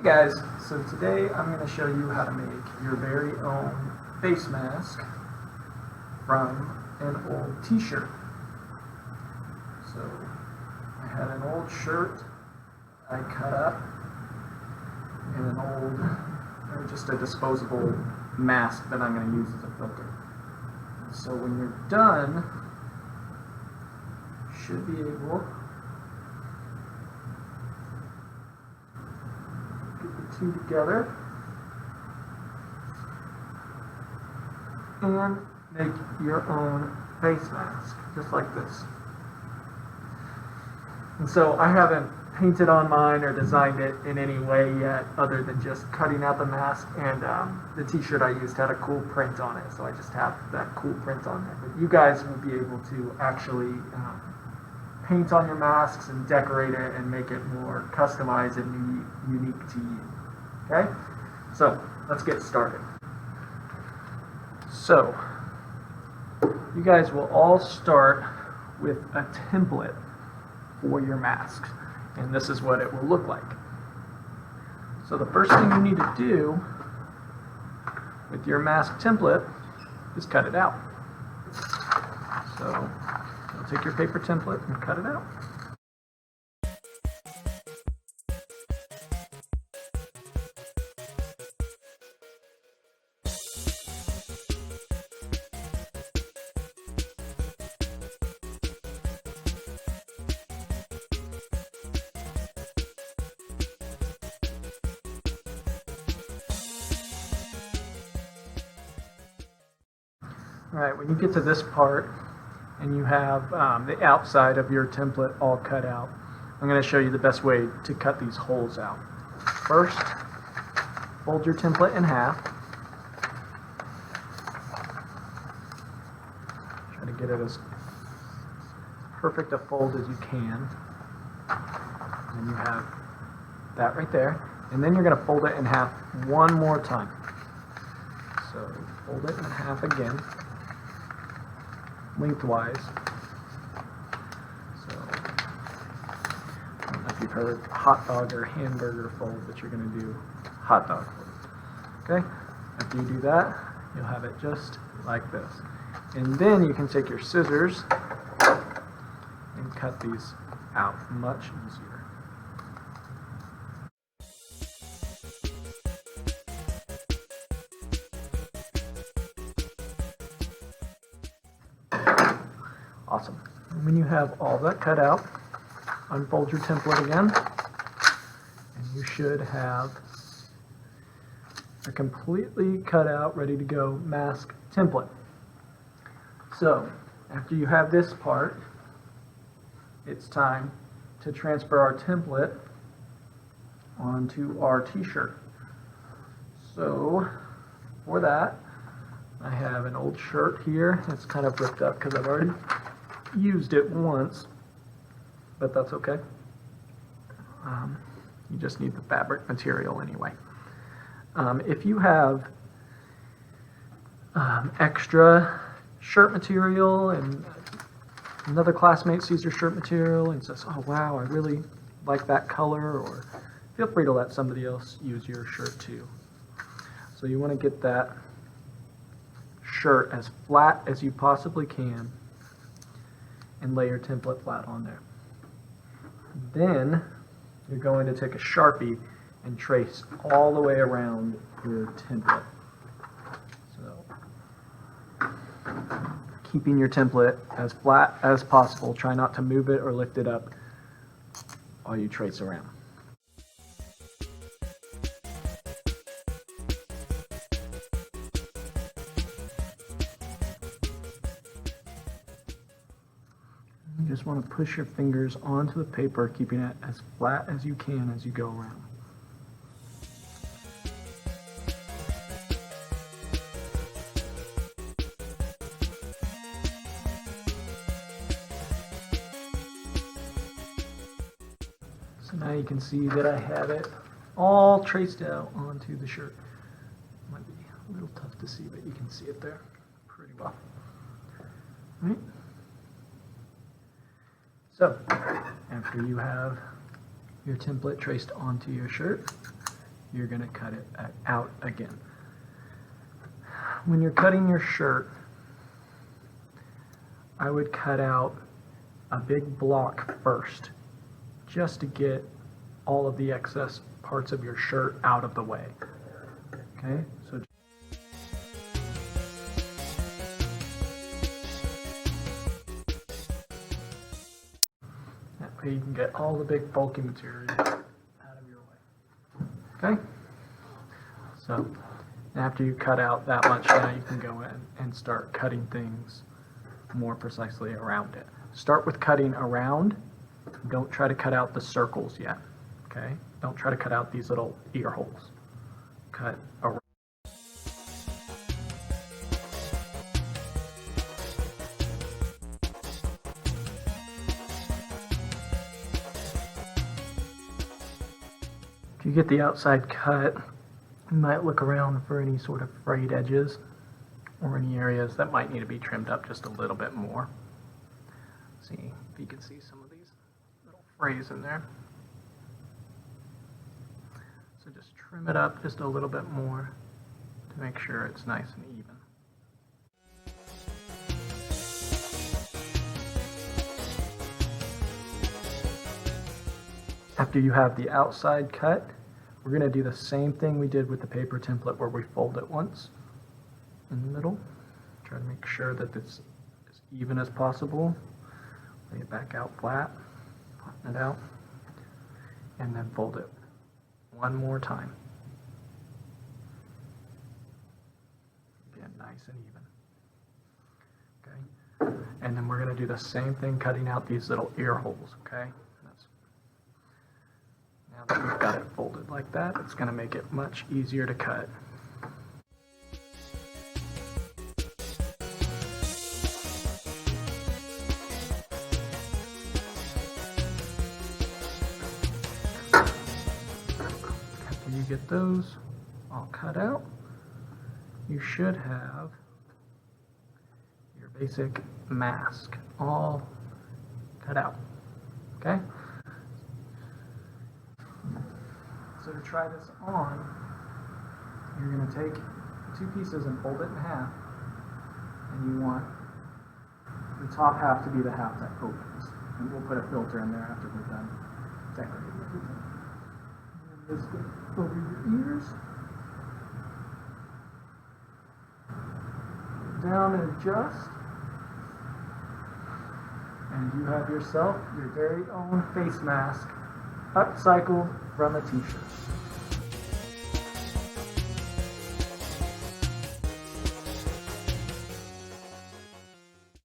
Hey guys, so today I'm going to show you how to make your very own face mask from an old t-shirt. So I had an old shirt I cut up and an old, just a disposable mask that I'm going to use as a filter. So when you're done, you should be able two together and make your own face mask just like this. And so I haven't painted on mine or designed it in any way yet other than just cutting out the mask, and the t-shirt I used had a cool print on it, so I just have that cool print on there. But you guys will be able to actually paint on your masks and decorate it and make it more customized and unique to you. Okay, so let's get started. So you guys will all start with a template for your masks, and this is what it will look like. So the first thing you need to do with your mask template is cut it out. So you'll take your paper template and cut it out. Alright, when you get to this part and you have the outside of your template all cut out, I'm going to show you the best way to cut these holes out. First, fold your template in half. Try to get it as perfect a fold as you can. And you have that right there. And then you're going to fold it in half one more time. So fold it in half again, lengthwise. So I don't know if you've heard hot dog or hamburger fold, but you're going to do hot dog fold. Okay? After you do that, you'll have it just like this. And then you can take your scissors and cut these out much easier. Awesome. And when you have all that cut out, unfold your template again, and you should have a completely cut out, ready to go mask template. So, after you have this part, it's time to transfer our template onto our t-shirt. So, for that, I have an old shirt here. It's kind of ripped up because I've already used it once, but that's okay. You just need the fabric material anyway. If you have extra shirt material and another classmate sees your shirt material and says, oh wow, I really like that color, or feel free to let somebody else use your shirt too. So you want to get that shirt as flat as you possibly can and lay your template flat on there. Then you're going to take a Sharpie and trace all the way around your template. So keeping your template as flat as possible. Try not to move it or lift it up while you trace around. You just want to push your fingers onto the paper, keeping it as flat as you can as you go around. So now you can see that I have it all traced out onto the shirt. Might be a little tough to see, but you can see it there pretty well. All right. So, after you have your template traced onto your shirt, you're going to cut it out again. When you're cutting your shirt, I would cut out a big block first, just to get all of the excess parts of your shirt out of the way. Okay, so that way you can get all the big bulky material out of your way. Okay, so after you cut out that much, now you can go in and start cutting things more precisely around it. Start with cutting around. Don't try to cut out the circles yet. Okay? Don't try to cut out these little ear holes. Cut around. If you get the outside cut, you might look around for any sort of frayed edges or any areas that might need to be trimmed up just a little bit more. See if you can see some of these little frays in there. So just trim it up just a little bit more to make sure it's nice and even. After you have the outside cut, we're going to do the same thing we did with the paper template where we fold it once in the middle. Try to make sure that it's as even as possible. Lay it back out flat, flatten it out, and then fold it one more time. Again, nice and even. Okay, and then we're going to do the same thing cutting out these little ear holes. Okay. Now that we've got it folded like that, it's going to make it much easier to cut. After you get those all cut out, you should have your basic mask all cut out. Okay? So to try this on, you're going to take two pieces and fold it in half, and you want the top half to be the half that opens. And we'll put a filter in there after we're done decorating everything. And just go over your ears, down and adjust, and you have yourself your very own face mask, upcycled from a t-shirt.